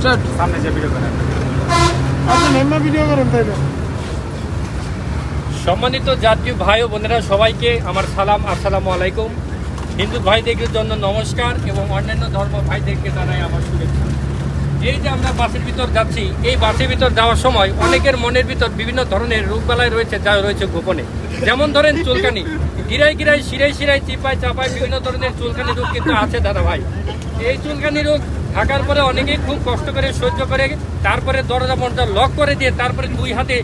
Start সামনে যে video করেন আপনি নেমে ভিডিও করেন তাইলে। সম্মানিত জাতীয় ভাই ও বোনেরা, সবাইকে আমার সালাম, আসসালামু আলাইকুম। হিন্দু ভাইদের জন্য নমস্কার এবং অন্যান্য ধর্ম ভাইদেরকে জানাই আমার শুভেচ্ছা। এই যে আমরা বাসের ভিতর যাচ্ছি, এই বাসের ভিতর যাওয়ার সময় অনেকের মনের ভিতর বিভিন্ন ধরনের রোগবালাই রয়েছে, যা রয়েছে গোপনে। যেমন ধরেন চুলকানি, গিরায় গিরায় শিরায় শিরায় চিপায় চাপায় বিভিন্ন ধরনের চুলকানি রোগ কিন্তু আছে দাদা ভাই। এই চুলকানি রোগ থাকার পরে অনেকেই খুব কষ্ট করে সহ্য করে, তারপরে দরজা মনটা লক করে দিয়ে তারপরে দুই হাতে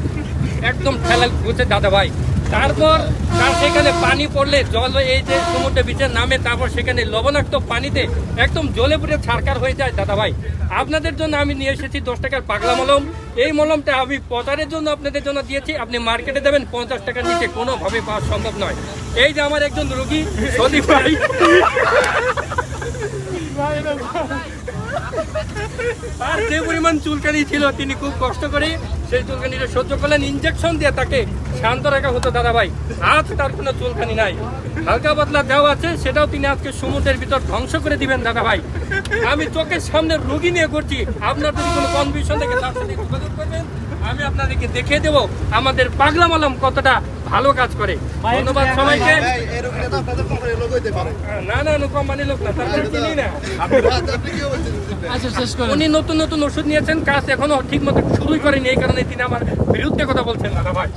একদম ঠেলা ঘুরছে দাদা ভাই। তারপর তার সেখানে পানি পড়লে জল, এই যে সমুদ্রে বিচে নামে, তারপর সেখানে লবণাক্ত পানিতে একদম জ্বলে পুড়ে ছারকার হয়ে যায় দাদা ভাই। আপনাদের জন্য আমি নিয়ে এসেছি 10 টাকার পাগলা মলম। এই মলমটা আমি প্রচারের জন্য আপনাদের জন্য দিয়েছি। আপনি মার্কেটে দেবেন 50 টাকার নিচে কোনোভাবে পাওয়া সম্ভব নয়। এই যে আমার একজন রোগী সদীপ ভাই, তার যে পরিমাণ চুলকানি ছিল তিনি খুব কষ্ট করে সেই চুলকানিটা সহ্য করলেন। ইনজেকশন দিয়ে তাকে শান্ত রাখা হতো দাদা ভাই। আজ তার কোনো চুলকানি নাই, হালকা পাতলা দেওয়া আছে, সেটাও তিনি আজকে সমুদ্রের ভিতর ধ্বংস করে দিবেন দাদা ভাই। আমি চোখের সামনে রোগী নিয়ে করছি, আপনার যদি কোনো কনফিউশন থাকে তার সাথে যোগাযোগ করবেন, আমি আপনাদেরকে দেখিয়ে দেবো আমাদের পাগলা মলম কতটা ভালো কাজ করে। ধন্যবাদ সবাইকে। না না, কোম্পানির লোক না, তারপরে চিনি না। আচ্ছা শেষ করেন। উনি নতুন নতুন ওষুধ নিয়েছেন, কাজ এখনো ঠিক মতো শুরুই করেনি, এই কারণে তিনি আমার বিরুদ্ধে কথা বলছেন দাদা ভাই।